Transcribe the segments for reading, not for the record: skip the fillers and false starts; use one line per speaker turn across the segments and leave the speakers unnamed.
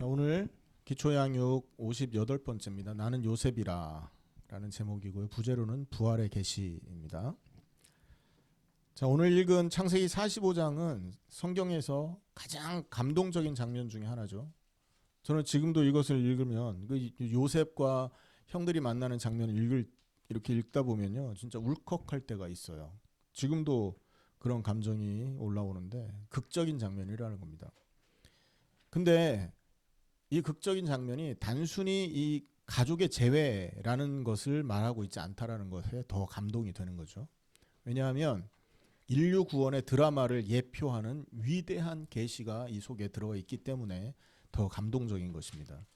자, 오늘 기초양육 58번째입니다. 나는 요셉이라 라는 제목이고요. 부제로는 부활의 계시입니다. 자, 오늘 읽은 창세기 45장은 성경에서 가장 감동적인 장면 중에 하나죠. 저는 지금도 이것을 읽으면 그 요셉과 형들이 만나는 장면을 이렇게 읽다 보면요, 진짜 울컥할 때가 있어요. 지금도 그런 감정이 올라오는데 극적인 장면이라는 겁니다. 근데 이 극적인 장면이 단순히 이 가족의 재회라는 것을 말하고 있지 않다라는 것에 더 감동이 되는 거죠. 왜냐하면 인류 구원의 드라마를 예표하는 위대한 계시가 이 속에 들어가 있기 때문에 더 감동적인 것입니다.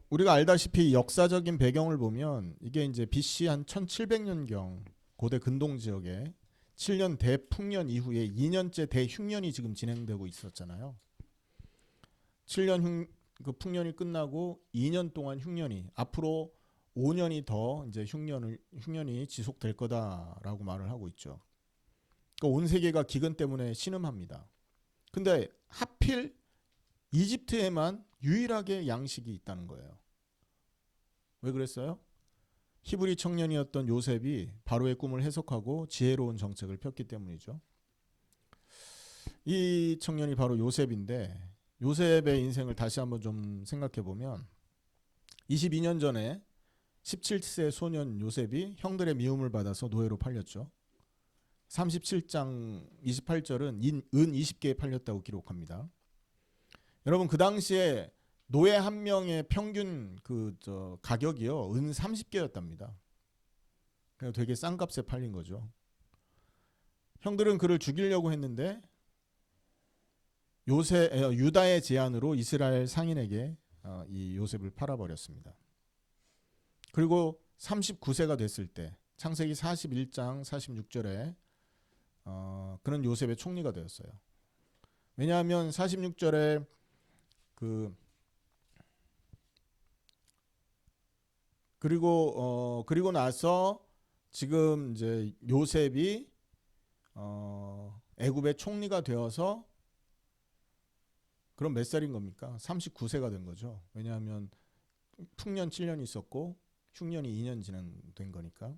우리가 알다시피 역사적인 배경을 보면 이게 이제 BC 한 1700년경 고대 근동 지역에 7년 대풍년 이후에 2년째 대흉년이 지금 진행되고 있었잖아요. 7년 그 풍년이 끝나고 2년 동안 흉년이, 앞으로 5년이 더 이제 흉년이 지속될 거다라고 말을 하고 있죠. 그러니까 온 세계가 기근 때문에 신음합니다. 근데 하필 이집트에만 유일하게 양식이 있다는 거예요. 왜 그랬어요? 히브리 청년이었던 요셉이 바로의 꿈을 해석하고 지혜로운 정책을 폈기 때문이죠. 이 청년이 바로 요셉인데, 요셉의 인생을 다시 한번 좀 생각해 보면 22년 전에 17세 소년 요셉이 형들의 미움을 받아서 노예로 팔렸죠. 37장 28절은 은 20개에 팔렸다고 기록합니다. 여러분, 그 당시에 노예 한 명의 평균 가격이요, 은 30개였답니다. 그래서 되게 싼 값에 팔린 거죠. 형들은 그를 죽이려고 했는데 유다의 제안으로 이스라엘 상인에게 이 요셉을 팔아버렸습니다. 그리고 39세가 됐을 때 창세기 41장 46절에 그는 요셉의 총리가 되었어요. 왜냐하면 46절에 그리고 나서 지금 이제 요셉이 애굽의 총리가 되어서, 그럼 몇 살인 겁니까? 39세가 된 거죠. 왜냐하면 풍년 7년이 있었고 흉년이 2년 진행된 거니까.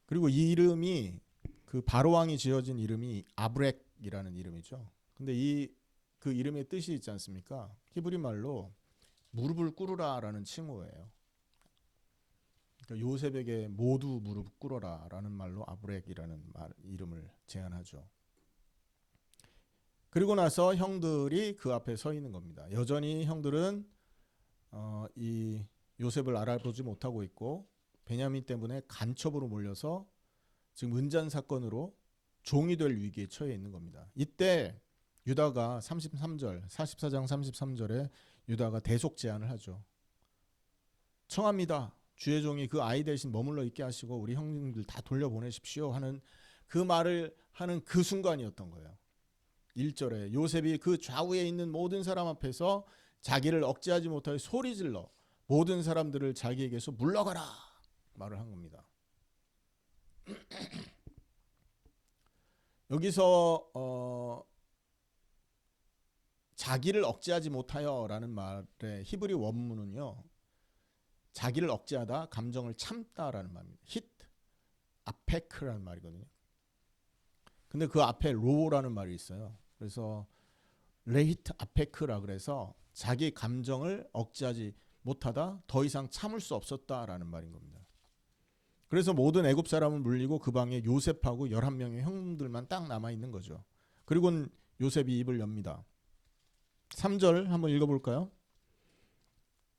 그리고 이 이름이, 그 바로 왕이 지어진 이름이 아브렉이라는 이름이죠. 근데 그 이름의 뜻이 있지 않습니까? 히브리 말로 무릎을 꿇으라라는 칭호예요. 그러니까 요셉에게 모두 무릎 꿇어라라는 말로 아브렉이라는 이름을 제안하죠. 그리고 나서 형들이 그 앞에 서 있는 겁니다. 여전히 형들은 이 요셉을 알아보지 못하고 있고 베냐민 때문에 간첩으로 몰려서 지금 은잔 사건으로 종이 될 위기에 처해 있는 겁니다. 이때 유다가 43절, 44장 33절에 유다가 대속 제안을 하죠. 청합니다. 주의 종이 그 아이 대신 머물러 있게 하시고 우리 형님들 다 돌려보내십시오 하는 그 말을 하는 그 순간이었던 거예요. 1절에 요셉이 그 좌우에 있는 모든 사람 앞에서 자기를 억제하지 못하여 소리질러 모든 사람들을 자기에게서 물러가라 말을 한 겁니다. 여기서 자기를 억제하지 못하여 라는 말의 히브리 원문은요, 자기를 억제하다, 감정을 참다라는 말입니다. 히트, 아페크라는 말이거든요. 근데 그 앞에 로라는 말이 있어요. 그래서 레히트 아페크라 그래서 자기 감정을 억제하지 못하다, 더 이상 참을 수 없었다라는 말인 겁니다. 그래서 모든 애굽 사람을 물리고 그 방에 요셉하고 11명의 형들만 딱 남아있는 거죠. 그리고는 요셉이 입을 엽니다. 3절 한번 읽어볼까요?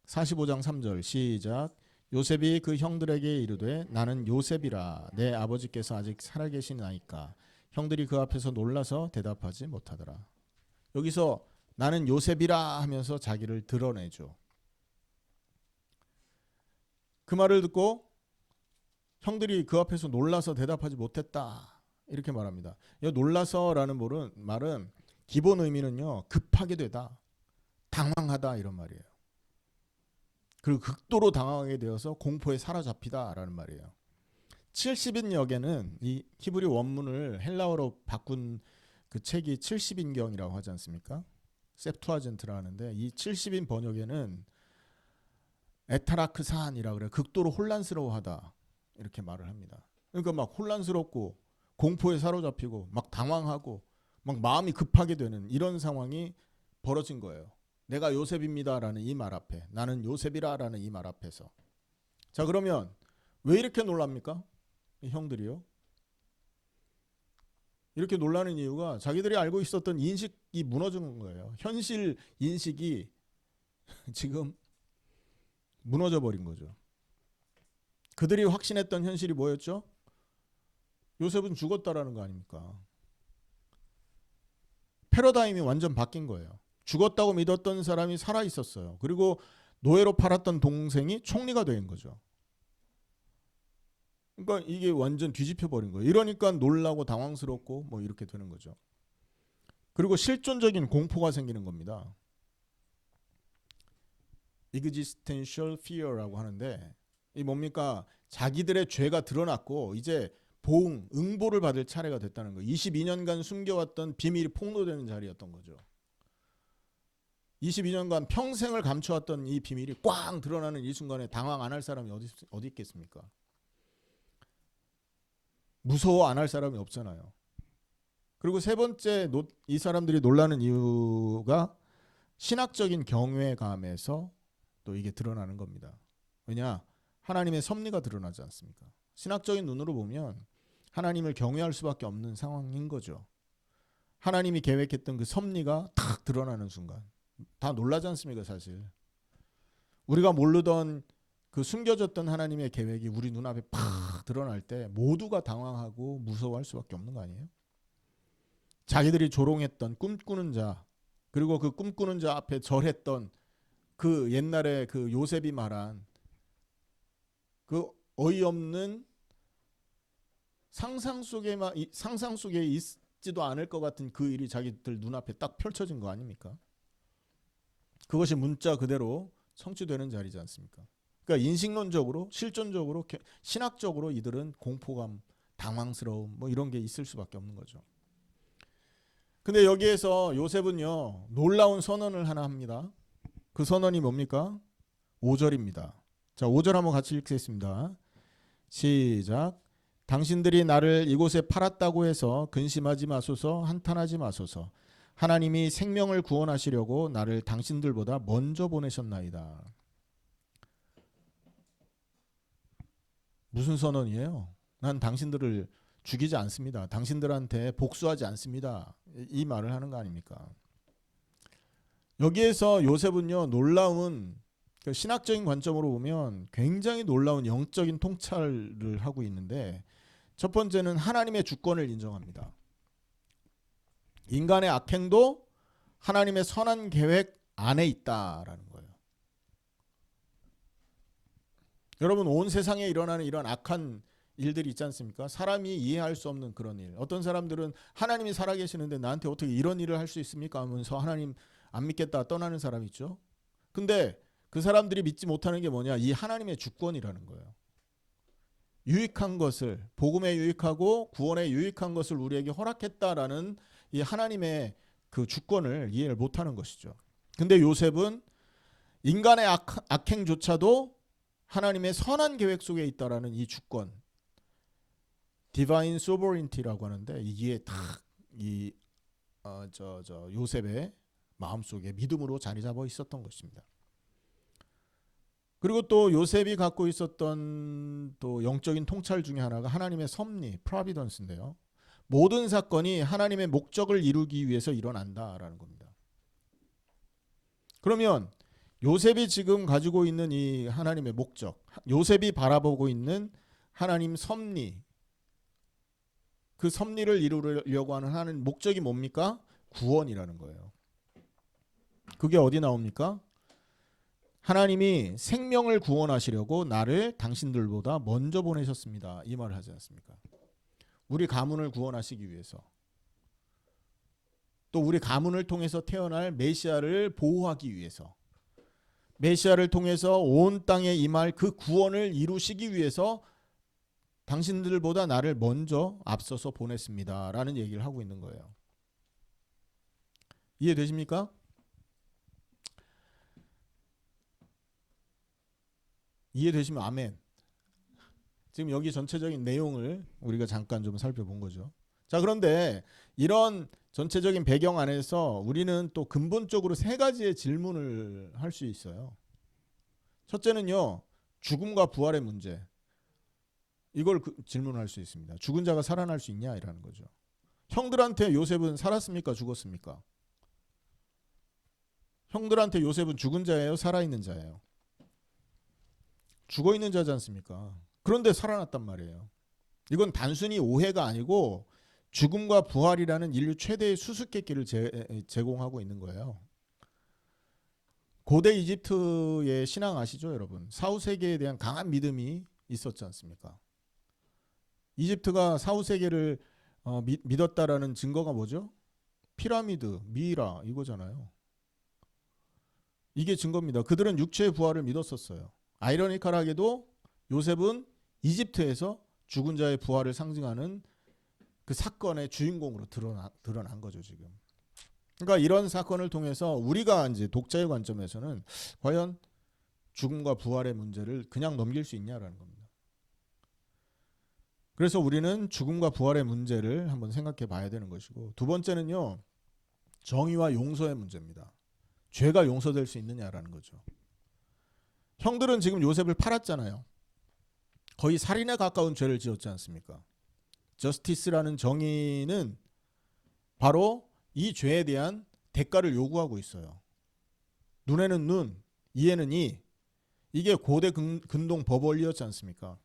45장 3절 시작. 요셉이 그 형들에게 이르되 나는 요셉이라 내 아버지께서 아직 살아계시나이까. 형들이 그 앞에서 놀라서 대답하지 못하더라. 여기서 나는 요셉이라 하면서 자기를 드러내죠. 그 말을 듣고 형들이 그 앞에서 놀라서 대답하지 못했다 이렇게 말합니다. 놀라서라는 말은 기본 의미는요, 급하게 되다, 당황하다 이런 말이에요. 그리고 극도로 당황하게 되어서 공포에 사로잡히다라는 말이에요. 70인역에는 이 히브리 원문을 헬라어로 바꾼 그 책이 70인경이라고 하지 않습니까? 셉투아젠트라 하는데 이 70인 번역에는 에타라크산이라 그래. 극도로 혼란스러워하다 이렇게 말을 합니다. 그러니까 막 혼란스럽고 공포에 사로잡히고 막 당황하고 막 마음이 급하게 되는 이런 상황이 벌어진 거예요. 내가 요셉입니다라는 이 말 앞에, 나는 요셉이라라는 이 말 앞에서. 자, 그러면 왜 이렇게 놀랍니까? 이 형들이요. 이렇게 놀라는 이유가 자기들이 알고 있었던 인식이 무너진 거예요. 현실 인식이 지금 무너져 버린 거죠. 그들이 확신했던 현실이 뭐였죠? 요셉은 죽었다라는 거 아닙니까? 패러다임이 완전 바뀐 거예요. 죽었다고 믿었던 사람이 살아 있었어요. 그리고 노예로 팔았던 동생이 총리가 된 거죠. 그러니까 이게 완전 뒤집혀 버린 거예요. 이러니까 놀라고 당황스럽고 뭐 이렇게 되는 거죠. 그리고 실존적인 공포가 생기는 겁니다. existential fear라고 하는데 이 뭡니까? 자기들의 죄가 드러났고 이제 보응, 응보를 받을 차례가 됐다는 거예요. 22년간 숨겨왔던 비밀이 폭로되는 자리였던 거죠. 22년간 평생을 감춰왔던 이 비밀이 꽝 드러나는 이 순간에 당황 안 할 사람이 어디 있겠습니까? 무서워 안 할 사람이 없잖아요. 그리고 세 번째 이 사람들이 놀라는 이유가 신학적인 경외감에서 또 이게 드러나는 겁니다. 왜냐? 하나님의 섭리가 드러나지 않습니까? 신학적인 눈으로 보면 하나님을 경외할 수밖에 없는 상황인 거죠. 하나님이 계획했던 그 섭리가 탁 드러나는 순간 다 놀라지 않습니까? 사실 우리가 모르던 그 숨겨졌던 하나님의 계획이 우리 눈앞에 팍 드러날 때 모두가 당황하고 무서워할 수밖에 없는 거 아니에요? 자기들이 조롱했던 꿈꾸는 자, 그리고 그 꿈꾸는 자 앞에 절했던 그 옛날에 그 요셉이 말한 그 어이없는 상상 속에 있지도 않을 것 같은 그 일이 자기들 눈앞에 딱 펼쳐진 거 아닙니까? 그것이 문자 그대로 성취되는 자리지 않습니까? 그러니까 인식론적으로, 실존적으로, 신학적으로 이들은 공포감, 당황스러움 뭐 이런 게 있을 수밖에 없는 거죠. 근데 여기에서 요셉은요 놀라운 선언을 하나 합니다. 그 선언이 뭡니까? 5절입니다. 자, 5절 한번 같이 읽겠습니다. 시작. 당신들이 나를 이곳에 팔았다고 해서 근심하지 마소서, 한탄하지 마소서. 하나님이 생명을 구원하시려고 나를 당신들보다 먼저 보내셨나이다. 무슨 선언이에요? 난 당신들을 죽이지 않습니다. 당신들한테 복수하지 않습니다. 이 말을 하는 거 아닙니까? 여기에서 요셉은요 놀라운 신학적인 관점으로 보면 굉장히 놀라운 영적인 통찰을 하고 있는데 첫 번째는 하나님의 주권을 인정합니다. 인간의 악행도 하나님의 선한 계획 안에 있다라는 거예요. 여러분 온 세상에 일어나는 이런 악한 일들이 있지 않습니까? 사람이 이해할 수 없는 그런 일. 어떤 사람들은 하나님이 살아계시는데 나한테 어떻게 이런 일을 할 수 있습니까? 하면서 하나님 안 믿겠다 떠나는 사람이 있죠. 근데 그 사람들이 믿지 못하는 게 뭐냐? 이 하나님의 주권이라는 거예요. 유익한 것을, 복음에 유익하고 구원에 유익한 것을 우리에게 허락했다라는 이 하나님의 그 주권을 이해를 못하는 것이죠. 근데 요셉은 인간의 악행조차도 하나님의 선한 계획 속에 있다라는 이 주권, Divine Sovereignty라고 하는데 이게 딱 이 요셉의 마음속에 믿음으로 자리 잡아 있었던 것입니다. 그리고 또 요셉이 갖고 있었던 또 영적인 통찰 중에 하나가 하나님의 섭리, Providence인데요. 모든 사건이 하나님의 목적을 이루기 위해서 일어난다라는 겁니다. 그러면 요셉이 지금 가지고 있는 이 하나님의 목적, 요셉이 바라보고 있는 하나님 섭리, 그 섭리를 이루려고 하는 하나님 목적이 뭡니까? 구원이라는 거예요. 그게 어디 나옵니까? 하나님이 생명을 구원하시려고 나를 당신들보다 먼저 보내셨습니다. 이 말을 하지 않습니까? 우리 가문을 구원하시기 위해서, 또 우리 가문을 통해서 태어날 메시아를 보호하기 위해서, 메시아를 통해서 온 땅에 임할 그 구원을 이루시기 위해서 당신들보다 나를 먼저 앞서서 보냈습니다. 라는 얘기를 하고 있는 거예요. 이해되십니까? 이해되시면 아멘. 지금 여기 전체적인 내용을 우리가 잠깐 좀 살펴본 거죠. 자, 그런데 이런 전체적인 배경 안에서 우리는 또 근본적으로 세 가지의 질문을 할 수 있어요. 첫째는요, 죽음과 부활의 문제. 이걸 질문할 수 있습니다. 죽은 자가 살아날 수 있냐? 이라는 거죠. 형들한테 요셉은 살았습니까? 죽었습니까? 형들한테 요셉은 죽은 자예요? 살아있는 자예요? 죽어있는 자지 않습니까? 그런데 살아났단 말이에요. 이건 단순히 오해가 아니고 죽음과 부활이라는 인류 최대의 수수께끼를 제공하고 있는 거예요. 고대 이집트의 신앙 아시죠, 여러분? 사후세계에 대한 강한 믿음이 있었지 않습니까? 이집트가 사후세계를 믿었다라는 증거가 뭐죠? 피라미드, 미이라 이거잖아요. 이게 증거입니다. 그들은 육체의 부활을 믿었었어요. 아이러니컬하게도 요셉은 이집트에서 죽은 자의 부활을 상징하는 그 사건의 주인공으로 드러난 거죠, 지금. 그러니까 이런 사건을 통해서 우리가 이제 독자의 관점에서는 과연 죽음과 부활의 문제를 그냥 넘길 수 있냐라는 겁니다. 그래서 우리는 죽음과 부활의 문제를 한번 생각해 봐야 되는 것이고, 두 번째는요, 정의와 용서의 문제입니다. 죄가 용서될 수 있느냐라는 거죠. 형들은 지금 요셉을 팔았잖아요. 거의 살인에 가까운 죄를 지었지 않습니까? 저스티스라는 정의는 바로 이 죄에 대한 대가를 요구하고 있어요. 눈에는 눈, 이에는 이. 이게 고대 근동 법원리였지 않습니까?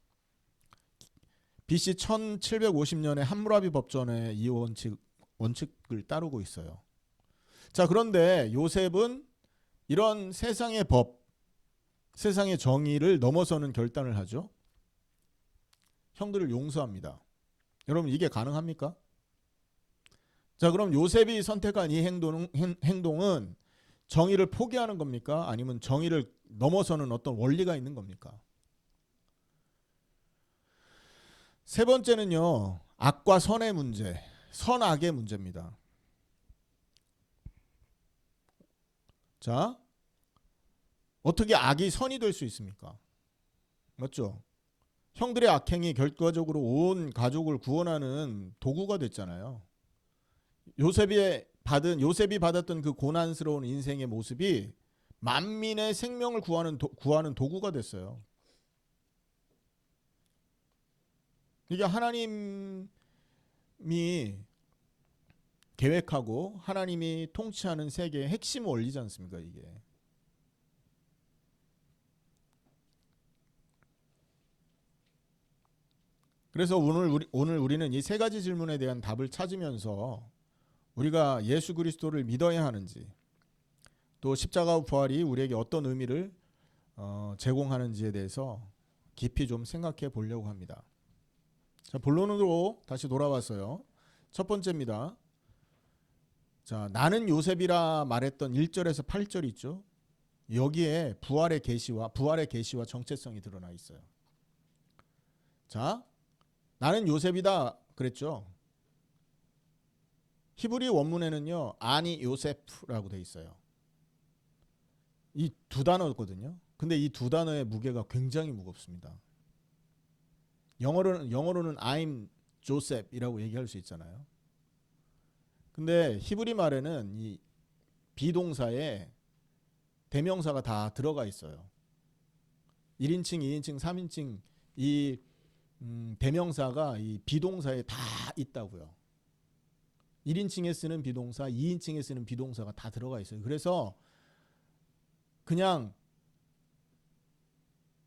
BC 1750년에 함무라비 법전의 이 원칙을 따르고 있어요. 자, 그런데 요셉은 이런 세상의 법, 세상의 정의를 넘어서는 결단을 하죠. 형들을 용서합니다. 여러분, 이게 가능합니까? 자, 그럼 요셉이 선택한 이 행동은 정의를 포기하는 겁니까? 아니면 정의를 넘어서는 어떤 원리가 있는 겁니까? 세 번째는요, 악과 선의 문제, 선악의 문제입니다. 자, 어떻게 악이 선이 될 수 있습니까? 맞죠? 형들의 악행이 결과적으로 온 가족을 구원하는 도구가 됐잖아요. 요셉이 받았던 그 고난스러운 인생의 모습이 만민의 생명을 구하는 도구가 됐어요. 이게 하나님이 계획하고 하나님이 통치하는 세계의 핵심 원리지 않습니까, 이게. 그래서 오늘 우리는 이 세 가지 질문에 대한 답을 찾으면서 우리가 예수 그리스도를 믿어야 하는지, 또 십자가와 부활이 우리에게 어떤 의미를 제공하는지에 대해서 깊이 좀 생각해 보려고 합니다. 자, 본론으로 다시 돌아왔어요. 첫 번째입니다. 자, 나는 요셉이라 말했던 1절에서 8절 있죠. 여기에 부활의 계시와 정체성이 드러나 있어요. 자, 나는 요셉이다 그랬죠. 히브리 원문에는요, 아니 요세프라고 돼 있어요. 이 두 단어거든요. 근데 이 두 단어의 무게가 굉장히 무겁습니다. 영어로는 I'm Joseph이라고 얘기할 수 있잖아요. 근데 히브리 말에는 이 비동사에 대명사가 다 들어가 있어요. 1인칭, 2인칭, 3인칭 이 대명사가 이 비동사에 다 있다고요. 1인칭에 쓰는 비동사, 2인칭에 쓰는 비동사가 다 들어가 있어요. 그래서 그냥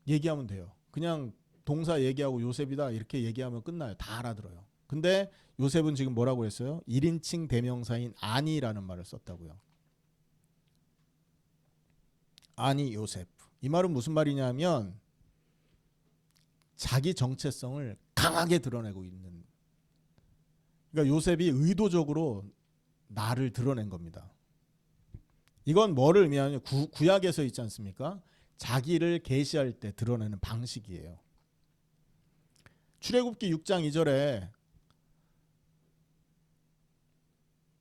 얘기하면 돼요. 그냥 동사 얘기하고 요셉이다 이렇게 얘기하면 끝나요. 다 알아들어요. 근데 요셉은 지금 뭐라고 했어요? 1인칭 대명사인 아니라는 말을 썼다고요. 아니 요셉. 이 말은 무슨 말이냐면 자기 정체성을 강하게 드러내고 있는. 그러니까 요셉이 의도적으로 나를 드러낸 겁니다. 이건 뭐를 의미하냐면 구약에서 있지 않습니까? 자기를 계시할 때 드러내는 방식이에요. 출애굽기 6장 2절에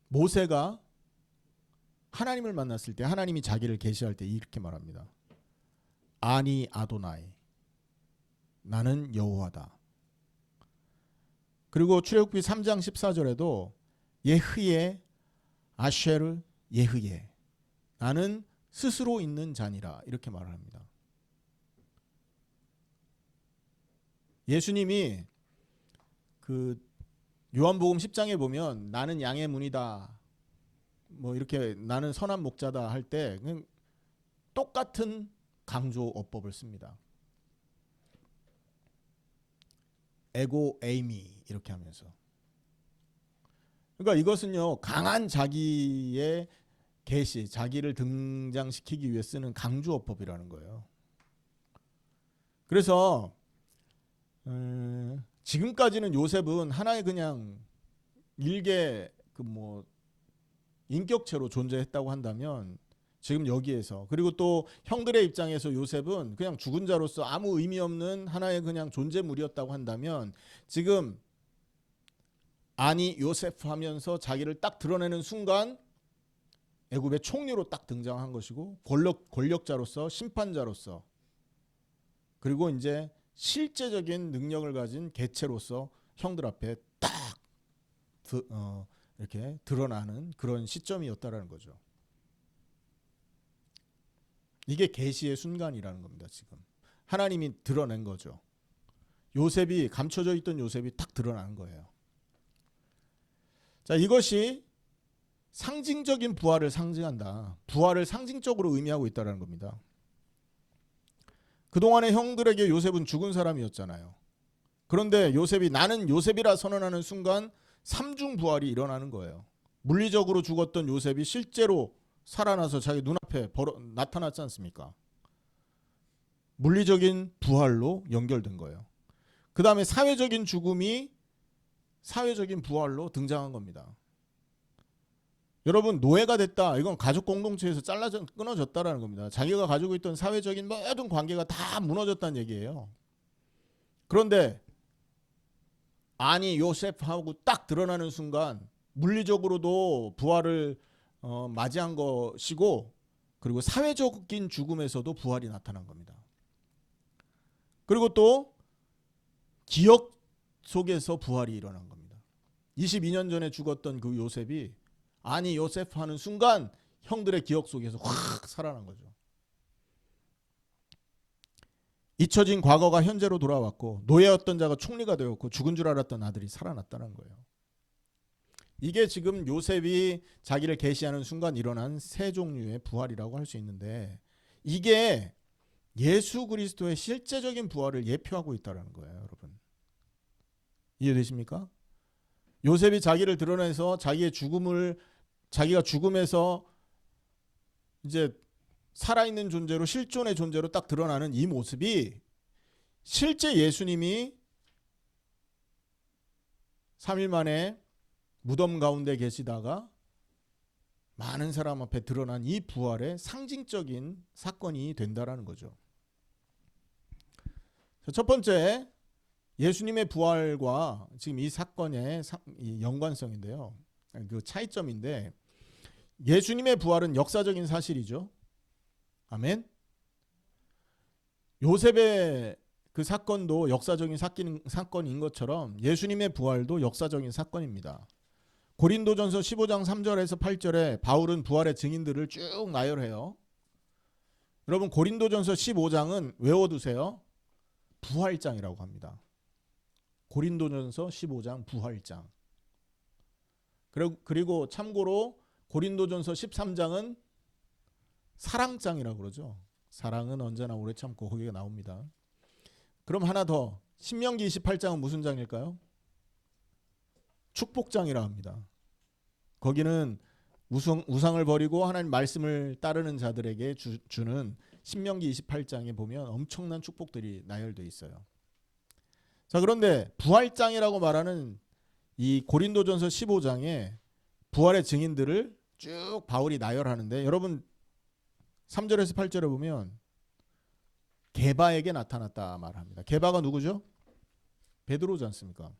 모세가 하나님을 만났을 때 하나님이 자기를 계시할 때 이렇게 말합니다. 아니 아도나이. 나는 여호와다. 그리고 출애굽기 3장 14절에도 예흐예 아쉐르 예흐예 나는 스스로 있는 자니라 이렇게 말을 합니다. 예수님이 그 요한복음 10장에 보면 나는 양의 문이다 뭐 이렇게 나는 선한 목자다 할 때 똑같은 강조 어법을 씁니다. 에고 에이미 이렇게 하면서. 그러니까 이것은요 강한 자기의 계시, 자기를 등장시키기 위해 쓰는 강조 어법이라는 거예요. 그래서 지금까지는 요셉은 하나의 그냥 일개 그 뭐 인격체로 존재했다고 한다면 지금 여기에서 그리고 또 형들의 입장에서 요셉은 그냥 죽은 자로서 아무 의미 없는 하나의 그냥 존재물이었다고 한다면 지금 아니 요셉 하면서 자기를 딱 드러내는 순간 애굽의 총리로 딱 등장한 것이고 권력자로서 심판자로서 그리고 이제 실제적인 능력을 가진 개체로서 형들 앞에 딱 이렇게 드러나는 그런 시점이었다라는 거죠. 이게 계시의 순간이라는 겁니다. 지금 하나님이 드러낸 거죠. 요셉이 감춰져 있던 요셉이 딱 드러나는 거예요. 자, 이것이 상징적인 부활을 상징한다. 부활을 상징적으로 의미하고 있다는 겁니다. 그동안의 형들에게 요셉은 죽은 사람이었잖아요. 그런데 요셉이 나는 요셉이라 선언하는 순간 삼중 부활이 일어나는 거예요. 물리적으로 죽었던 요셉이 실제로 살아나서 자기 눈앞에 나타났지 않습니까? 물리적인 부활로 연결된 거예요. 그 다음에 사회적인 죽음이 사회적인 부활로 등장한 겁니다. 여러분 노예가 됐다. 이건 가족 공동체에서 끊어졌다라는 겁니다. 자기가 가지고 있던 사회적인 모든 관계가 다 무너졌다는 얘기예요. 그런데 아니 요셉하고 딱 드러나는 순간 물리적으로도 부활을 맞이한 것이고 그리고 사회적인 죽음에서도 부활이 나타난 겁니다. 그리고 또 기억 속에서 부활이 일어난 겁니다. 22년 전에 죽었던 그 요셉이 아니 요셉 하는 순간 형들의 기억 속에서 확 살아난 거죠. 잊혀진 과거가 현재로 돌아왔고 노예였던 자가 총리가 되었고 죽은 줄 알았던 아들이 살아났다는 거예요. 이게 지금 요셉이 자기를 계시하는 순간 일어난 세 종류의 부활이라고 할 수 있는데 이게 예수 그리스도의 실제적인 부활을 예표하고 있다는 거예요. 여러분 이해되십니까? 요셉이 자기를 드러내서 자기가 죽음에서 이제 살아있는 존재로 실존의 존재로 딱 드러나는 이 모습이 실제 예수님이 3일 만에 무덤 가운데 계시다가 많은 사람 앞에 드러난 이 부활의 상징적인 사건이 된다라는 거죠. 첫 번째 예수님의 부활과 지금 이 사건의 연관성인데요. 그 차이점인데 예수님의 부활은 역사적인 사실이죠. 아멘. 요셉의 그 사건도 역사적인 사건인 것처럼 예수님의 부활도 역사적인 사건입니다. 고린도전서 15장 3절에서 8절에 바울은 부활의 증인들을 쭉 나열해요. 여러분 고린도전서 15장은 외워두세요. 부활장이라고 합니다. 고린도전서 15장 부활장. 그리고 참고로 고린도전서 13장은 사랑장이라고 그러죠. 사랑은 언제나 오래 참고 거기가 나옵니다. 그럼 하나 더. 신명기 28장은 무슨 장일까요? 축복장이라 합니다. 거기는 우상을 버리고 하나님 말씀을 따르는 자들에게 주는 신명기 28장에 보면 엄청난 축복들이 나열되어 있어요. 자, 그런데 부활장이라고 말하는 이 고린도전서 15장에 부활의 증인들을 쭉 바울이 나열하는데 여러분 3절에서 8절에 보면 게바에게 나타났다 말합니다. 게바가 누구죠? 베드로지 않습니까?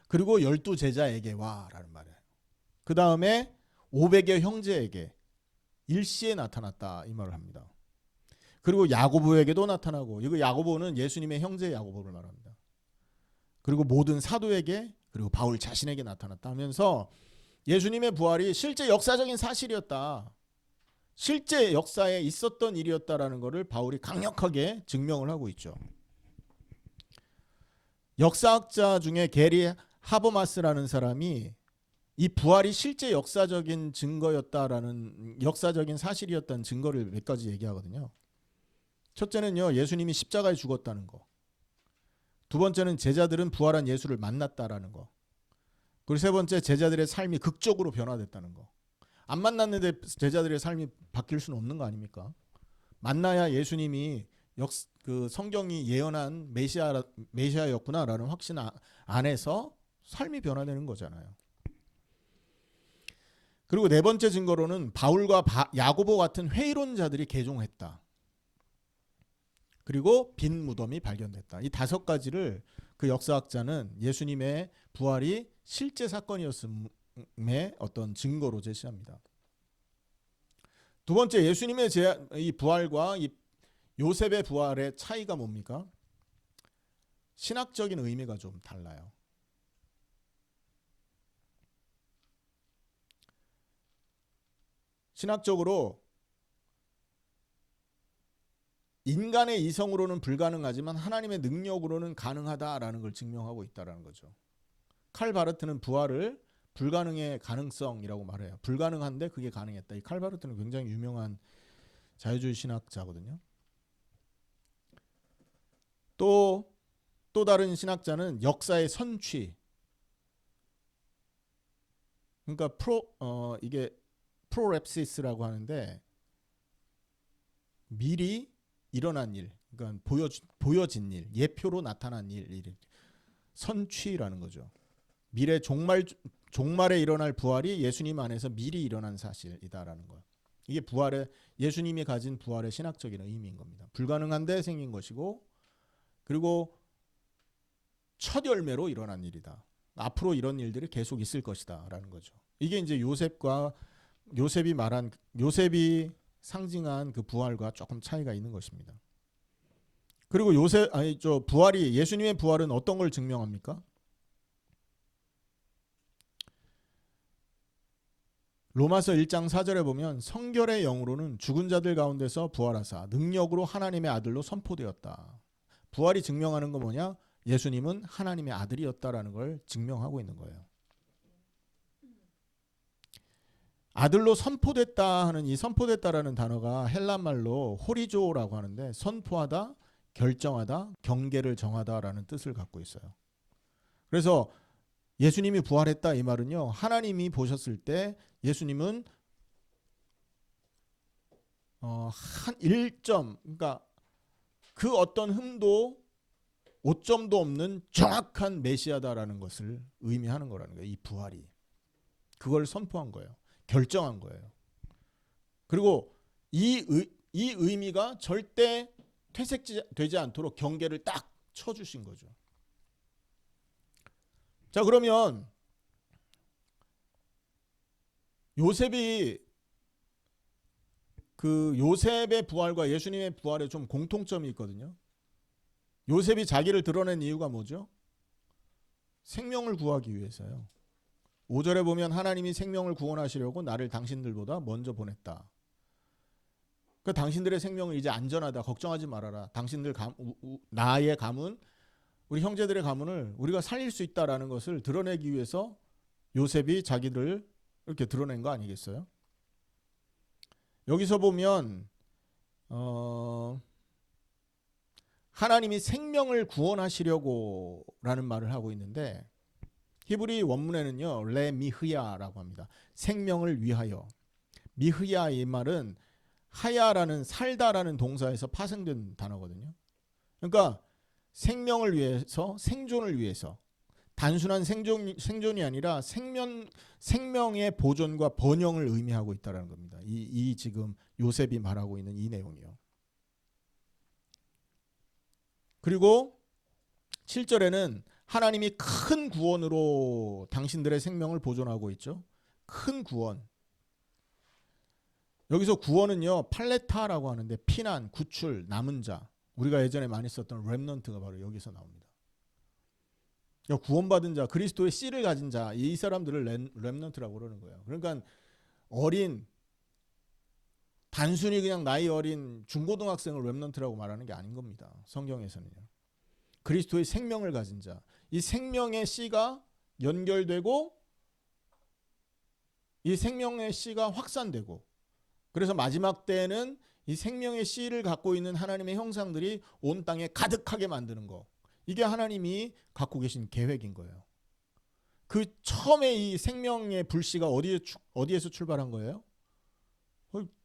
그리고 12제자에게 와라는 말이에요. 그 다음에 500여 형제에게 일시에 나타났다 이 말을 합니다. 그리고 야고보에게도 나타나고, 이거 야고보는 예수님의 형제 야고보를 말합니다. 그리고 모든 사도에게, 그리고 바울 자신에게 나타났다 하면서 예수님의 부활이 실제 역사적인 사실이었다, 실제 역사에 있었던 일이었다라는 것을 바울이 강력하게 증명을 하고 있죠. 역사학자 중에 게리 하버마스라는 사람이 이 부활이 실제 역사적인 증거였다라는, 역사적인 사실이었다는 증거를 몇 가지 얘기하거든요. 첫째는요, 예수님이 십자가에 죽었다는 거. 두 번째는 제자들은 부활한 예수를 만났다라는 거. 그리고 세 번째, 제자들의 삶이 극적으로 변화됐다는 거. 안 만났는데 제자들의 삶이 바뀔 수는 없는 거 아닙니까? 만나야 예수님이 그 성경이 예언한 메시아였구나라는 확신 안에서 삶이 변화되는 거잖아요. 그리고 네 번째 증거로는 바울과 야고보 같은 회의론자들이 개종했다. 그리고 빈 무덤이 발견됐다. 이 다섯 가지를 그 역사학자는 예수님의 부활이 실제 사건이었음의 어떤 증거로 제시합니다. 두 번째, 예수님의 이 부활과 이 요셉의 부활의 차이가 뭡니까? 신학적인 의미가 좀 달라요. 신학적으로 인간의 이성으로는 불가능하지만 하나님의 능력으로는 가능하다라는 걸 증명하고 있다는 거죠. 칼 바르트는 부활을 불가능의 가능성이라고 말해요. 불가능한데 그게 가능했다. 이 칼 바르트는 굉장히 유명한 자유주의 신학자거든요. 또 다른 신학자는 역사의 선취. 그러니까 이게 프로랩시스라고 하는데 미리 일어난 일, 그러니까 보여진 일, 예표로 나타난 일, 선취라는 거죠. 미래 종말에 일어날 부활이 예수님 안에서 미리 일어난 사실이다라는 거. 이게 부활의, 예수님이 가진 부활의 신학적인 의미인 겁니다. 불가능한데 생긴 것이고, 그리고 첫 열매로 일어난 일이다. 앞으로 이런 일들이 계속 있을 것이다라는 거죠. 이게 이제 요셉이 상징한 그 부활과 조금 차이가 있는 것입니다. 그리고 예수님의 부활은 어떤 걸 증명합니까? 로마서 1장 4절에 보면 성결의 영으로는 죽은 자들 가운데서 부활하사 능력으로 하나님의 아들로 선포되었다. 부활이 증명하는 건 뭐냐? 예수님은 하나님의 아들이었다라는 걸 증명하고 있는 거예요. 아들로 선포됐다 하는 이 선포됐다라는 단어가 헬라말로 호리조라고 하는데, 선포하다, 결정하다, 경계를 정하다라는 뜻을 갖고 있어요. 그래서 예수님이 부활했다 이 말은요, 하나님이 보셨을 때 예수님은 한 1점, 그러니까 그 어떤 흠도 오점도 없는 정확한 메시아다라는 것을 의미하는 거라는 거예요. 이 부활이. 그걸 선포한 거예요. 결정한 거예요. 그리고 이 의미가 절대 퇴색되지 않도록 경계를 딱 쳐주신 거죠. 자, 그러면 요셉의 부활과 예수님의 부활에 좀 공통점이 있거든요. 요셉이 자기를 드러낸 이유가 뭐죠? 생명을 구하기 위해서요. 5절에 보면 하나님이 생명을 구원하시려고 나를 당신들보다 먼저 보냈다. 그 당신들의 생명을 이제 안전하다, 걱정하지 말아라. 당신들 나의 가문, 우리 형제들의 가문을 우리가 살릴 수 있다라는 것을 드러내기 위해서 요셉이 자기를 이렇게 드러낸 거 아니겠어요? 여기서 보면 하나님이 생명을 구원하시려고 라는 말을 하고 있는데, 히브리 원문에는요, 레미흐야라고 합니다. 생명을 위하여. 미흐야 이 말은 하야라는 살다라는 동사에서 파생된 단어거든요. 그러니까 생명을 위해서, 생존을 위해서, 단순한 생존이 아니라 생명의 보존과 번영을 의미하고 있다는 겁니다. 이 지금 요셉이 말하고 있는 이 내용이요. 그리고 7절에는 하나님이 큰 구원으로 당신들의 생명을 보존하고 있죠. 큰 구원. 여기서 구원은요 팔레타라고 하는데 피난, 구출, 남은 자, 우리가 예전에 많이 썼던 렘넌트가 바로 여기서 나옵니다. 그러니까 구원받은 자, 그리스도의 씨를 가진 자, 이 사람들을 렘넌트라고 그러는 거예요. 그러니까 어린, 단순히 그냥 나이 어린 중고등학생을 렘넌트라고 말하는 게 아닌 겁니다. 성경에서는요. 그리스도의 생명을 가진 자, 이 생명의 씨가 연결되고 이 생명의 씨가 확산되고, 그래서 마지막 때에는 이 생명의 씨를 갖고 있는 하나님의 형상들이 온 땅에 가득하게 만드는 거, 이게 하나님이 갖고 계신 계획인 거예요. 그 처음에 이 생명의 불씨가 어디에서 출발한 거예요?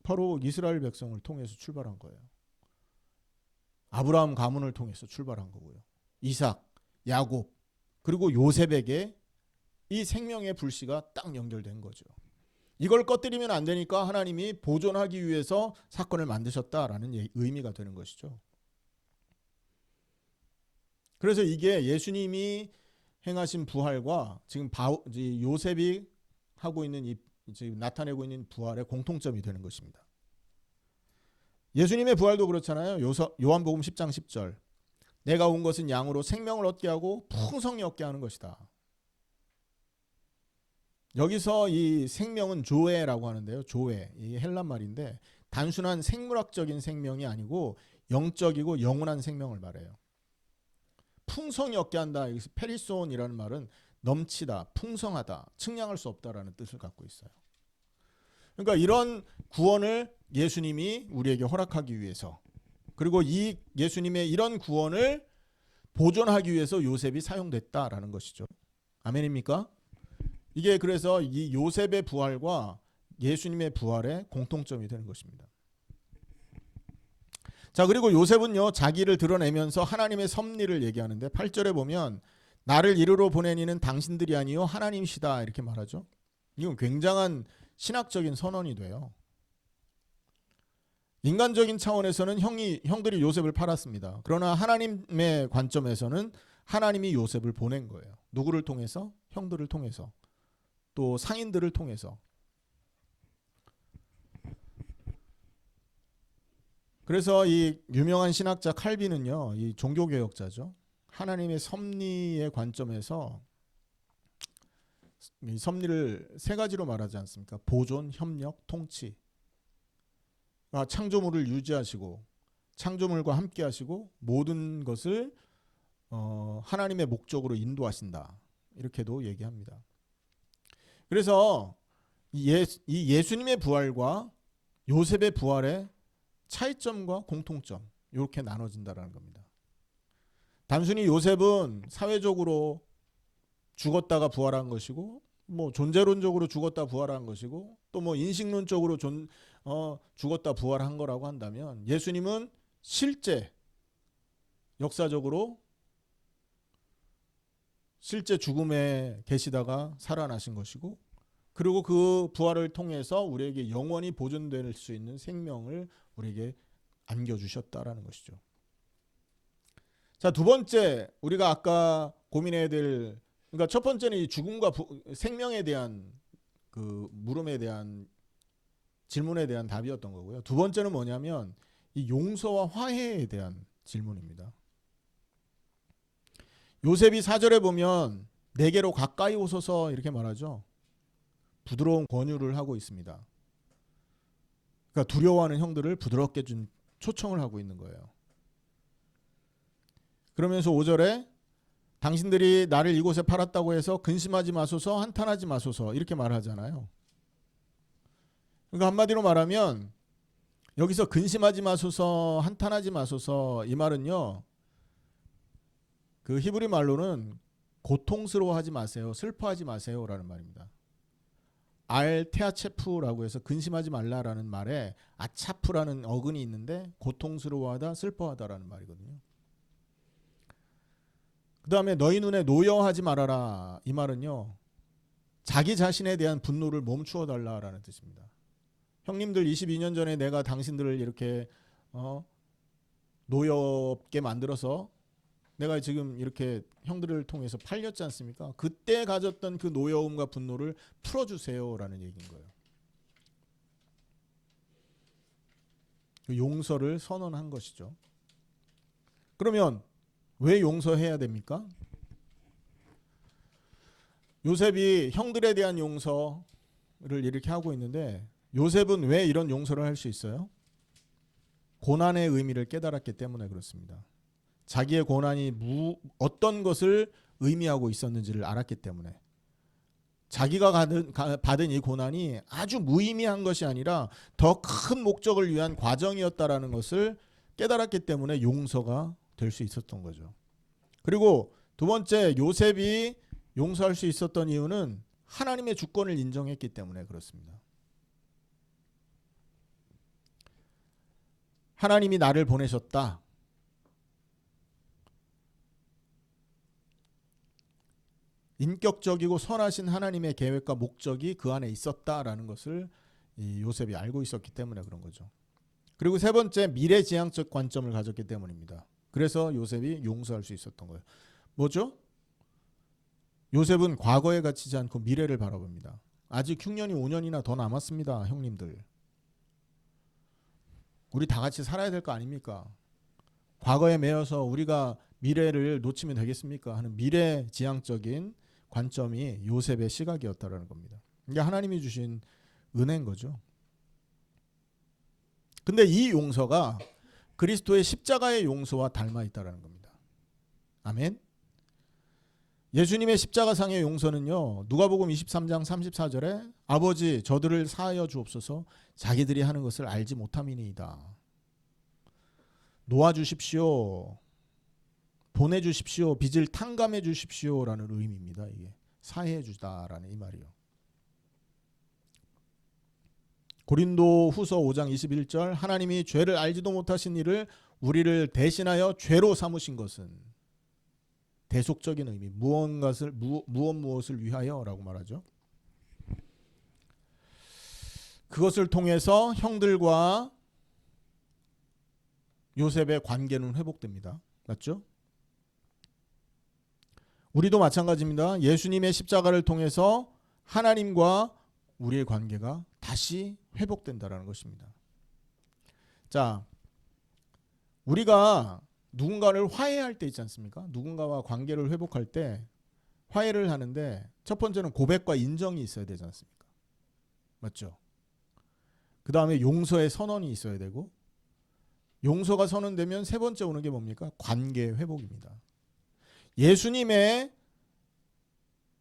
바로 이스라엘 백성을 통해서 출발한 거예요. 아브라함 가문을 통해서 출발한 거고요. 이삭, 야곱, 그리고 요셉에게 이 생명의 불씨가 딱 연결된 거죠. 이걸 꺼뜨리면 안 되니까 하나님이 보존하기 위해서 사건을 만드셨다라는 의미가 되는 것이죠. 그래서 이게 예수님이 행하신 부활과 지금 요셉이 하고 있는 지금 나타내고 있는 부활의 공통점이 되는 것입니다. 예수님의 부활도 그렇잖아요. 요한복음 10장 10절. 내가 온 것은 양으로 생명을 얻게 하고 풍성히 얻게 하는 것이다. 여기서 이 생명은 조에라고 하는데요. 조에, 이 헬란 말인데 단순한 생물학적인 생명이 아니고 영적이고 영원한 생명을 말해요. 풍성히 얻게 한다. 여기서 페리소온이라는 말은 넘치다, 풍성하다, 측량할 수 없다라는 뜻을 갖고 있어요. 그러니까 이런 구원을 예수님이 우리에게 허락하기 위해서, 그리고 이 예수님의 이런 구원을 보존하기 위해서 요셉이 사용됐다라는 것이죠. 아멘입니까? 이게 그래서 이 요셉의 부활과 예수님의 부활의 공통점이 되는 것입니다. 자, 그리고 요셉은요 자기를 드러내면서 하나님의 섭리를 얘기하는데 8절에 보면 나를 이르러 보낸 이는 당신들이 아니요 하나님이시다 이렇게 말하죠. 이건 굉장한 신학적인 선언이 돼요. 인간적인 차원에서는 형들이 요셉을 팔았습니다. 그러나 하나님의 관점에서는 하나님이 요셉을 보낸 거예요. 누구를 통해서? 형들을 통해서, 또 상인들을 통해서. 그래서 이 유명한 신학자 칼빈은요, 이 종교개혁자죠. 하나님의 섭리의 관점에서 이 섭리를 세 가지로 말하지 않습니까? 보존, 협력, 통치. 창조물을 유지하시고 창조물과 함께 하시고 모든 것을 하나님의 목적으로 인도하신다. 이렇게도 얘기합니다. 그래서 이 예수님의 부활과 요셉의 부활의 차이점과 공통점 이렇게 나눠진다라는 겁니다. 단순히 요셉은 사회적으로 죽었다가 부활한 것이고, 뭐 존재론적으로 죽었다 부활한 것이고, 또 뭐 인식론적으로 죽었다 부활한 거라고 한다면, 예수님은 실제 역사적으로 실제 죽음에 계시다가 살아나신 것이고, 그리고 그 부활을 통해서 우리에게 영원히 보존될 수 있는 생명을 우리에게 안겨주셨다라는 것이죠. 자, 두 번째 우리가 아까 고민해야 될, 그러니까 첫 번째는 이 죽음과 생명에 대한 그 물음에 대한 질문에 대한 답이었던 거고요. 두 번째는 뭐냐면 이 용서와 화해에 대한 질문입니다. 요셉이 4절에 보면 내게로 가까이 오소서 이렇게 말하죠. 부드러운 권유를 하고 있습니다. 그러니까 두려워하는 형들을 부드럽게 준 초청을 하고 있는 거예요. 그러면서 5절에 당신들이 나를 이곳에 팔았다고 해서 근심하지 마소서, 한탄하지 마소서 이렇게 말하잖아요. 그러니까 한마디로 말하면 여기서 근심하지 마소서, 한탄하지 마소서 이 말은요, 그 히브리 말로는 고통스러워하지 마세요, 슬퍼하지 마세요라는 말입니다. 알테아체프라고 해서 근심하지 말라라는 말에 아차프라는 어근이 있는데 고통스러워하다, 슬퍼하다라는 말이거든요. 그 다음에 너희 눈에 노여하지 말아라 이 말은요, 자기 자신에 대한 분노를 멈추어 달라라는 뜻입니다. 형님들 22년 전에 내가 당신들을 이렇게 노엽게 만들어서 내가 지금 이렇게 형들을 통해서 팔렸지 않습니까? 그때 가졌던 그 노여움과 분노를 풀어주세요라는 얘기인 거예요. 용서를 선언한 것이죠. 그러면 왜 용서해야 됩니까? 요셉이 형들에 대한 용서를 이렇게 하고 있는데 요셉은 왜 이런 용서를 할 수 있어요? 고난의 의미를 깨달았기 때문에 그렇습니다. 자기의 고난이 어떤 것을 의미하고 있었는지를 알았기 때문에 자기가 받은 이 고난이 아주 무의미한 것이 아니라 더 큰 목적을 위한 과정이었다라는 것을 깨달았기 때문에 용서가 될 수 있었던 거죠. 그리고 두 번째, 요셉이 용서할 수 있었던 이유는 하나님의 주권을 인정했기 때문에 그렇습니다. 하나님이 나를 보내셨다. 인격적이고 선하신 하나님의 계획과 목적이 그 안에 있었다라는 것을 이 요셉이 알고 있었기 때문에 그런 거죠. 그리고 세 번째, 미래지향적 관점을 가졌기 때문입니다. 그래서 요셉이 용서할 수 있었던 거예요. 뭐죠? 요셉은 과거에 갇히지 않고 미래를 바라봅니다. 아직 흉년이 5년이나 더 남았습니다. 형님들. 우리 다 같이 살아야 될 거 아닙니까? 과거에 매여서 우리가 미래를 놓치면 되겠습니까? 하는 미래지향적인 관점이 요셉의 시각이었다라는 겁니다. 이게 하나님이 주신 은혜인 거죠. 근데 이 용서가 그리스도의 십자가의 용서와 닮아 있다라는 겁니다. 아멘. 예수님의 십자가상의 용서는요, 누가복음 23장 34절에 아버지 저들을 사하여 주옵소서 자기들이 하는 것을 알지 못함이니이다. 놓아주십시오. 보내주십시오. 빚을 탕감해 주십시오라는 의미입니다. 이게 사해 주다라는 이 말이요. 고린도 후서 5장 21절 하나님이 죄를 알지도 못하신 이를 우리를 대신하여 죄로 삼으신 것은 대속적인 의미, 무엇을 위하여라고 말하죠. 그것을 통해서 형들과 요셉의 관계는 회복됩니다. 맞죠? 우리도 마찬가지입니다. 예수님의 십자가를 통해서 하나님과 우리의 관계가 다시 회복된다는 것입니다. 자, 우리가 누군가를 화해할 때 있지 않습니까? 누군가와 관계를 회복할 때 화해를 하는데 첫 번째는 고백과 인정이 있어야 되지 않습니까? 맞죠? 그 다음에 용서의 선언이 있어야 되고 용서가 선언되면 세 번째 오는 게 뭡니까? 관계 회복입니다. 예수님의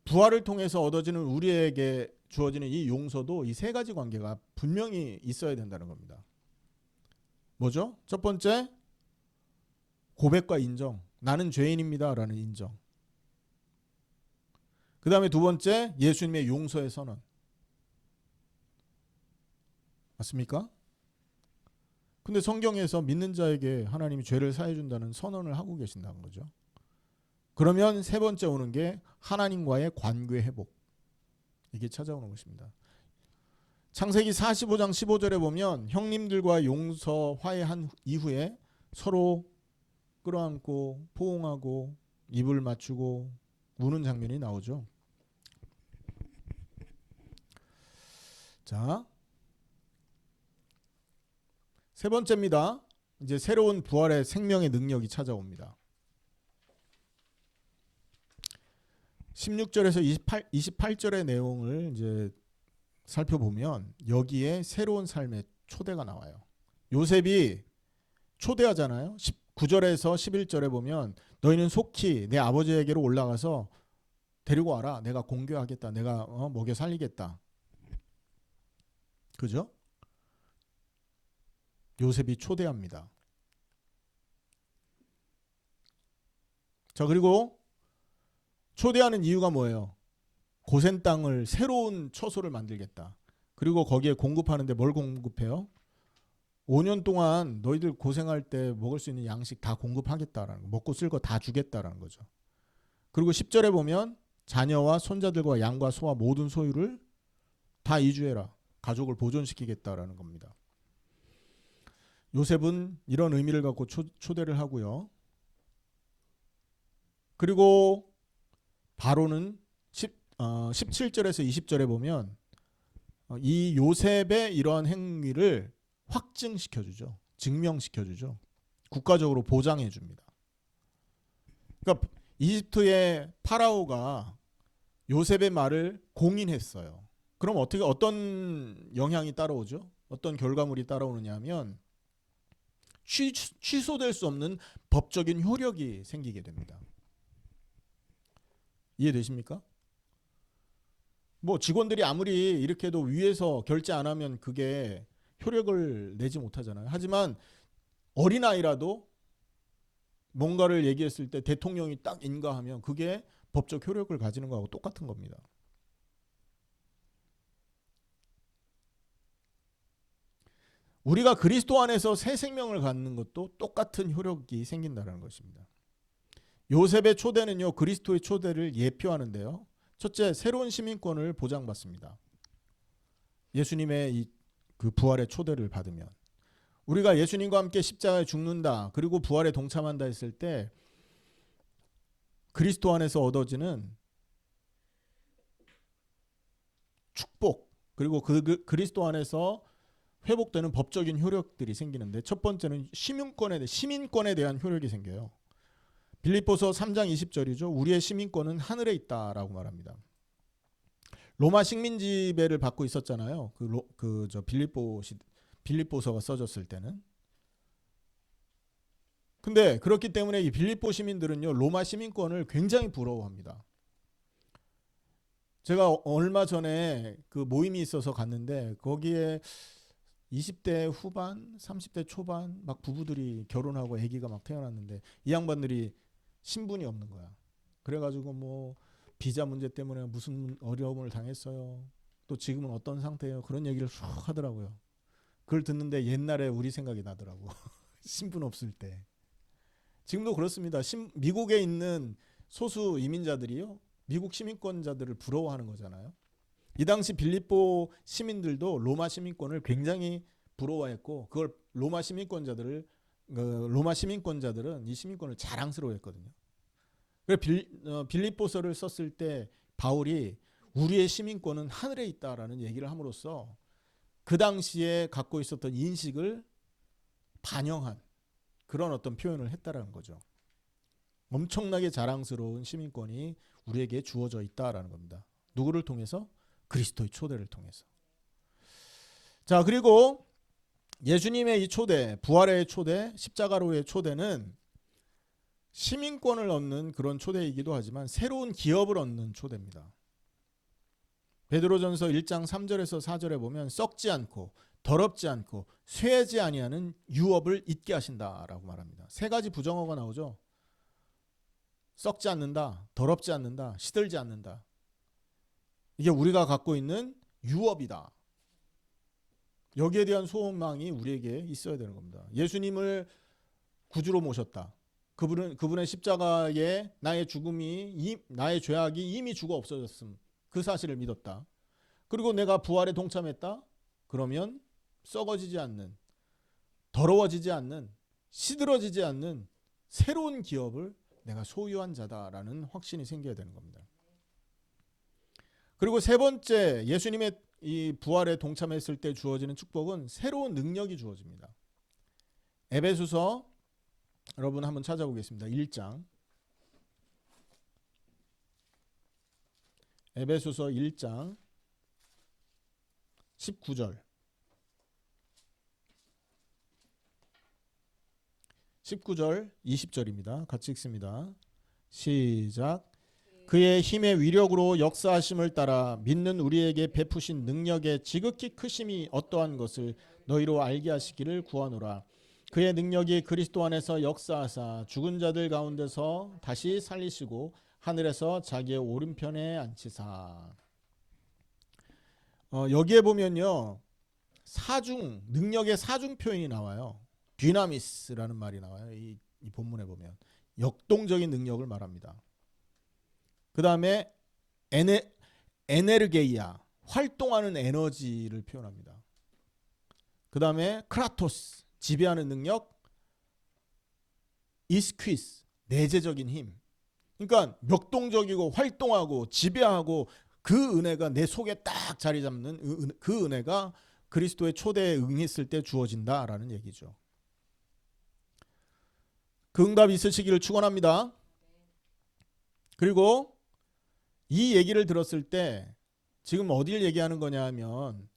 부활을 통해서 얻어지는 우리에게 주어지는 이 용서도 이 세 가지 관계가 분명히 있어야 된다는 겁니다. 뭐죠? 첫 번째, 고백과 인정. 나는 죄인입니다 라는 인정. 그 다음에 두 번째, 예수님의 용서의 선언. 맞습니까? 근데 성경에서 믿는 자에게 하나님이 죄를 사해 준다는 선언을 하고 계신다는 거죠. 그러면 세 번째 오는 게 하나님과의 관계 회복. 이게 찾아오는 것입니다. 창세기 45장 15절에 보면 형님들과 용서 화해한 이후에 서로 끌어안고 포옹하고 입을 맞추고 우는 장면이 나오죠. 자, 세 번째입니다. 이제 새로운 부활의 생명의 능력이 찾아옵니다. 16절에서 28절의 내용을 이제 살펴보면 여기에 새로운 삶의 초대가 나와요. 요셉이 초대하잖아요. 9절에서 11절에 보면 너희는 속히 내 아버지에게로 올라가서 데리고 와라. 내가 공교하겠다. 내가 먹여 살리겠다. 그죠? 요셉이 초대합니다. 자, 그리고 초대하는 이유가 뭐예요? 고센 땅을 새로운 처소를 만들겠다. 그리고 거기에 공급하는데 뭘 공급해요? 5년 동안 너희들 고생할 때 먹을 수 있는 양식 다 공급하겠다라는 거. 먹고 쓸 거 다 주겠다라는 거죠. 그리고 10절에 보면 자녀와 손자들과 양과 소와 모든 소유를 다 이주해라. 가족을 보존시키겠다라는 겁니다. 요셉은 이런 의미를 갖고 초대를 하고요. 그리고 바로는 17절에서 20절에 보면 이 요셉의 이러한 행위를 확증시켜주죠. 증명시켜 주죠. 국가적으로 보장해 줍니다. 그러니까 이집트의 파라오가 요셉의 말을 공인했어요. 그럼 어떤 영향이 따라오죠? 어떤 결과물이 따라오느냐 하면 취소될 수 없는 법적인 효력이 생기게 됩니다. 이해되십니까? 뭐 직원들이 아무리 이렇게 해도 위에서 결제 안 하면 그게 효력을 내지 못하잖아요. 하지만 어린아이라도 뭔가를 얘기했을 때 대통령이 딱 인가하면 그게 법적 효력을 가지는 거하고 똑같은 겁니다. 우리가 그리스도 안에서 새 생명을 갖는 것도 똑같은 효력이 생긴다는 것입니다. 요셉의 초대는요, 그리스도의 초대를 예표하는데요. 첫째, 새로운 시민권을 보장받습니다. 예수님의 그 부활의 초대를 받으면 우리가 예수님과 함께 십자가에 죽는다, 그리고 부활에 동참한다 했을 때 그리스도 안에서 얻어지는 축복, 그리고 그리스도 안에서 회복되는 법적인 효력들이 생기는데, 첫 번째는 시민권에 대한 효력이 생겨요. 빌립보서 3장 20절이죠. 우리의 시민권은 하늘에 있다라고 말합니다. 로마 식민 지배를 받고 있었잖아요. 빌립보서가 써졌을 때는. 근데 그렇기 때문에 이 빌립보 시민들은요, 로마 시민권을 굉장히 부러워합니다. 제가 얼마 전에 그 모임이 있어서 갔는데 거기에 20대 후반, 30대 초반 막 부부들이 결혼하고 아기가 막 태어났는데 이 양반들이 신분이 없는 거야. 그래가지고 뭐 비자 문제 때문에 무슨 어려움을 당했어요. 또 지금은 어떤 상태예요. 그런 얘기를 쭉 하더라고요. 그걸 듣는데 옛날에 우리 생각이 나더라고. 신분 없을 때. 지금도 그렇습니다. 미국에 있는 소수 이민자들이요, 미국 시민권자들을 부러워하는 거잖아요. 이 당시 빌립보 시민들도 로마 시민권을 굉장히 부러워했고, 그걸 로마 시민권자들은 이 시민권을 자랑스러워했거든요. 빌립보서를 썼을 때 바울이 우리의 시민권은 하늘에 있다라는 얘기를 함으로써 그 당시에 갖고 있었던 인식을 반영한 그런 어떤 표현을 했다라는 거죠. 엄청나게 자랑스러운 시민권이 우리에게 주어져 있다라는 겁니다. 누구를 통해서? 그리스도의 초대를 통해서. 자, 그리고 예수님의 이 초대, 부활의 초대, 십자가로의 초대는 시민권을 얻는 그런 초대이기도 하지만 새로운 기업을 얻는 초대입니다. 베드로전서 1장 3절에서 4절에 보면 썩지 않고 더럽지 않고 쇠하지 아니하는 유업을 잊게 하신다라고 말합니다. 세 가지 부정어가 나오죠. 썩지 않는다, 더럽지 않는다, 시들지 않는다. 이게 우리가 갖고 있는 유업이다. 여기에 대한 소망이 우리에게 있어야 되는 겁니다. 예수님을 구주로 모셨다. 그분의 십자가에 나의 죄악이 이미 죽어 없어졌음. 그 사실을 믿었다. 그리고 내가 부활에 동참했다. 그러면 썩어지지 않는, 더러워지지 않는, 시들어지지 않는 새로운 기업을 내가 소유한 자다라는 확신이 생겨야 되는 겁니다. 그리고 세 번째, 예수님의 이 부활에 동참했을 때 주어지는 축복은 새로운 능력이 주어집니다. 에베소서 여러분 한번 찾아보겠습니다. 1장. 에베소서 1장 19절. 19절 20절입니다. 같이 읽습니다. 시작. 그의 힘의 위력으로 역사하심을 따라 믿는 우리에게 베푸신 능력의 지극히 크심이 어떠한 것을 너희로 알게 하시기를 구하노라. 그의 능력이 그리스도 안에서 역사하사 죽은 자들 가운데서 다시 살리시고 하늘에서 자기의 오른편에 앉히사. 여기에 보면요, 능력의 사중 표현이 나와요. 디나미스라는 말이 나와요. 이 본문에 보면 역동적인 능력을 말합니다. 그 다음에 에네르게이아, 활동하는 에너지를 표현합니다. 그 다음에 크라토스, 지배하는 능력, 이스퀴스, 내재적인 힘. 그러니까 역동적이고 활동하고 지배하고 그 은혜가 내 속에 딱 자리 잡는 그 은혜가 그리스도의 초대에 응했을 때 주어진다라는 얘기죠. 그 응답 있으시기를 축원합니다. 그리고 이 얘기를 들었을 때 지금 어디를 얘기하는 거냐 하면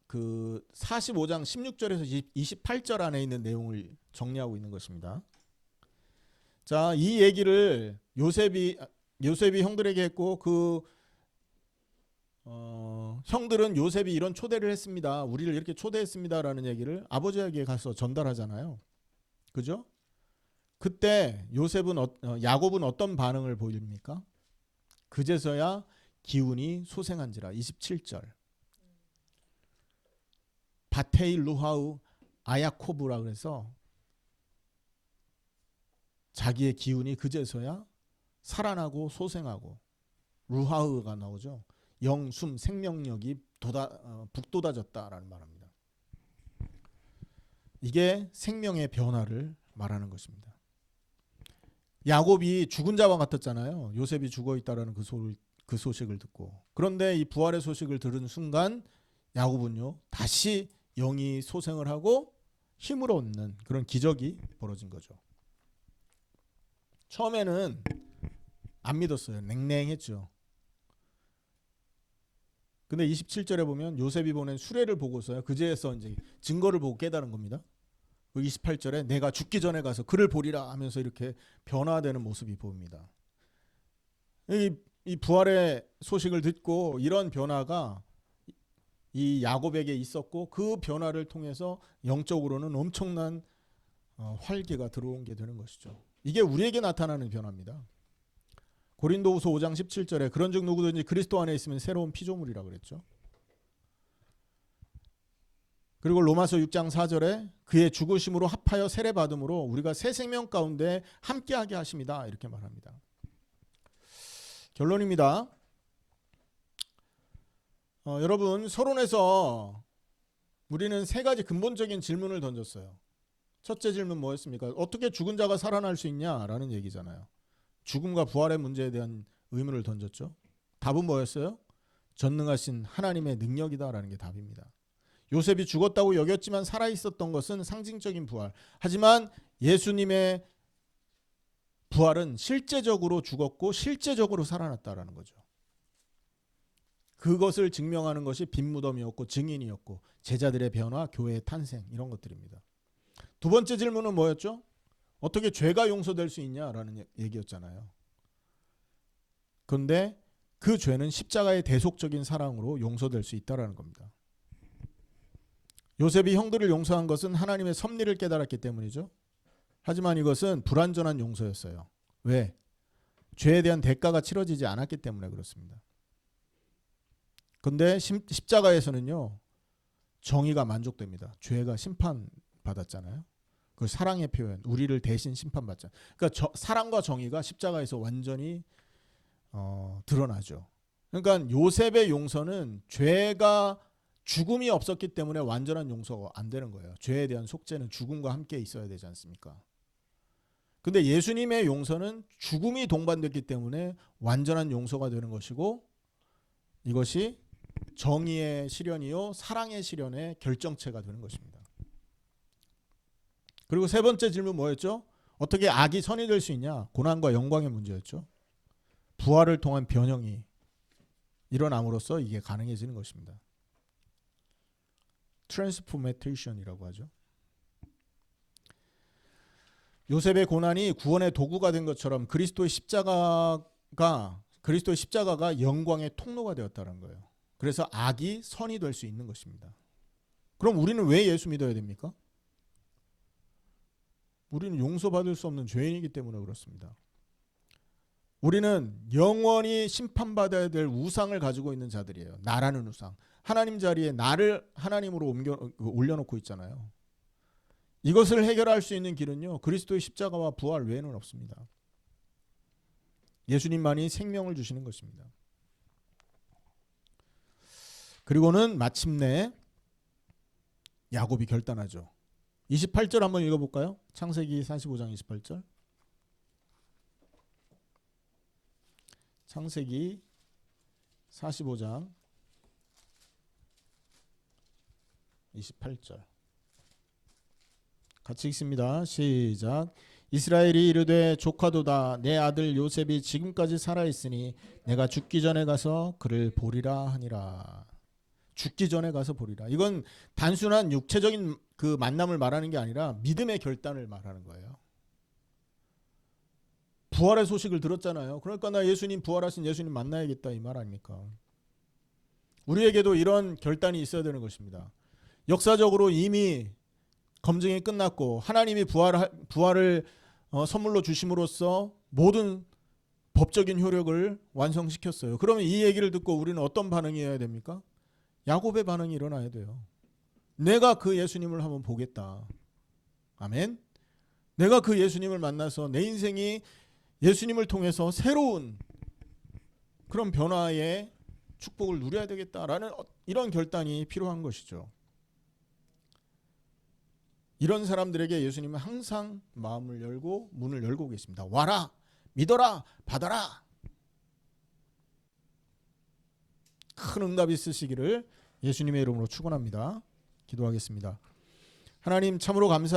그 45장 16절에서 28절 안에 있는 내용을 정리하고 있는 것입니다. 자, 이 얘기를 요셉이 형들에게 했고 그 형들은 요셉이 이런 초대를 했습니다. 우리를 이렇게 초대했습니다라는 얘기를 아버지에게 가서 전달하잖아요. 그죠? 그때 야곱은 어떤 반응을 보입니까? 그제서야 기운이 소생한지라. 27절. 바테이 루하우 아야코브라 그래서 자기의 기운이 그제서야 살아나고 소생하고, 루하우가 나오죠. 영숨 생명력이 북돋아졌다라는 말입니다. 이게 생명의 변화를 말하는 것입니다. 야곱이 죽은 자와 같았잖아요. 요셉이 죽어 있다라는 그 소식을 듣고. 그런데 이 부활의 소식을 들은 순간 야곱은요 다시 영이 소생을 하고 힘을 얻는 그런 기적이 벌어진 거죠. 처음에는 안 믿었어요. 냉랭했죠. 근데 27절에 보면 요셉이 보낸 수레를 보고서요. 그제서 이제 증거를 보고 깨달은 겁니다. 28절에 내가 죽기 전에 가서 그를 보리라 하면서 이렇게 변화되는 모습이 보입니다. 이 부활의 소식을 듣고 이런 변화가 이 야곱에게 있었고 그 변화를 통해서 영적으로는 엄청난 활기가 들어온 게 되는 것이죠. 이게 우리에게 나타나는 변화입니다. 고린도후서 5장 17절에 그런즉 누구든지 그리스도 안에 있으면 새로운 피조물이라 그랬죠. 그리고 로마서 6장 4절에 그의 죽으심으로 합하여 세례 받음으로 우리가 새 생명 가운데 함께하게 하십니다. 이렇게 말합니다. 결론입니다. 여러분, 서론에서 우리는 세 가지 근본적인 질문을 던졌어요. 첫째 질문 뭐였습니까? 어떻게 죽은 자가 살아날 수 있냐라는 얘기잖아요. 죽음과 부활의 문제에 대한 의문을 던졌죠. 답은 뭐였어요? 전능하신 하나님의 능력이다라는 게 답입니다. 요셉이 죽었다고 여겼지만 살아있었던 것은 상징적인 부활. 하지만 예수님의 부활은 실제적으로 죽었고 실제적으로 살아났다라는 거죠. 그것을 증명하는 것이 빈무덤이었고 증인이었고 제자들의 변화, 교회의 탄생 이런 것들입니다. 두 번째 질문은 뭐였죠? 어떻게 죄가 용서될 수 있냐라는 얘기였잖아요. 그런데 그 죄는 십자가의 대속적인 사랑으로 용서될 수 있다라는 겁니다. 요셉이 형들을 용서한 것은 하나님의 섭리를 깨달았기 때문이죠. 하지만 이것은 불완전한 용서였어요. 왜? 죄에 대한 대가가 치러지지 않았기 때문에 그렇습니다. 그런데 십자가에서는요 정의가 만족됩니다. 죄가 심판받았잖아요. 그 사랑의 표현, 우리를 대신 심판받잖아요. 그러니까 사랑과 정의가 십자가에서 완전히 드러나죠. 그러니까 요셉의 용서는 죄가 죽음이 없었기 때문에 완전한 용서가 안 되는 거예요. 죄에 대한 속죄는 죽음과 함께 있어야 되지 않습니까? 근데 예수님의 용서는 죽음이 동반됐기 때문에 완전한 용서가 되는 것이고 이것이 정의의 실현이요 사랑의 실현의 결정체가 되는 것입니다. 그리고 세 번째 질문 뭐였죠? 어떻게 악이 선이 될 수 있냐? 고난과 영광의 문제였죠. 부활을 통한 변형이 일어남으로써 이게 가능해지는 것입니다. 트랜스포메이션이라고 하죠. 요셉의 고난이 구원의 도구가 된 것처럼 그리스도의 십자가가 영광의 통로가 되었다는 거예요. 그래서 악이 선이 될 수 있는 것입니다. 그럼 우리는 왜 예수 믿어야 됩니까? 우리는 용서받을 수 없는 죄인이기 때문에 그렇습니다. 우리는 영원히 심판받아야 될 우상을 가지고 있는 자들이에요. 나라는 우상. 하나님 자리에 나를 하나님으로 올려놓고 있잖아요. 이것을 해결할 수 있는 길은요 그리스도의 십자가와 부활 외에는 없습니다. 예수님만이 생명을 주시는 것입니다. 그리고는 마침내 야곱이 결단하죠. 28절 한번 읽어볼까요? 창세기 45장 28절. 창세기 45장 28절. 같이 읽습니다. 시작. 이스라엘이 이르되 조카도다. 내 아들 요셉이 지금까지 살아 있으니 내가 죽기 전에 가서 그를 보리라 하니라. 죽기 전에 가서 보리라. 이건 단순한 육체적인 그 만남을 말하는 게 아니라 믿음의 결단을 말하는 거예요. 부활의 소식을 들었잖아요. 그러니까 나 예수님, 부활하신 예수님 만나야겠다, 이 말 아닙니까? 우리에게도 이런 결단이 있어야 되는 것입니다. 역사적으로 이미 검증이 끝났고 하나님이 부활을 선물로 주심으로써 모든 법적인 효력을 완성시켰어요. 그러면 이 얘기를 듣고 우리는 어떤 반응이어야 됩니까? 야곱의 반응이 일어나야 돼요. 내가 그 예수님을 한번 보겠다. 아멘. 내가 그 예수님을 만나서 내 인생이 예수님을 통해서 새로운 그런 변화의 축복을 누려야 되겠다라는 이런 결단이 필요한 것이죠. 이런 사람들에게 예수님은 항상 마음을 열고 문을 열고 계십니다. 와라, 믿어라, 받아라. 큰 응답이 있으시기를 예수님의 이름으로 축원합니다. 기도하겠습니다. 하나님, 참으로 감사를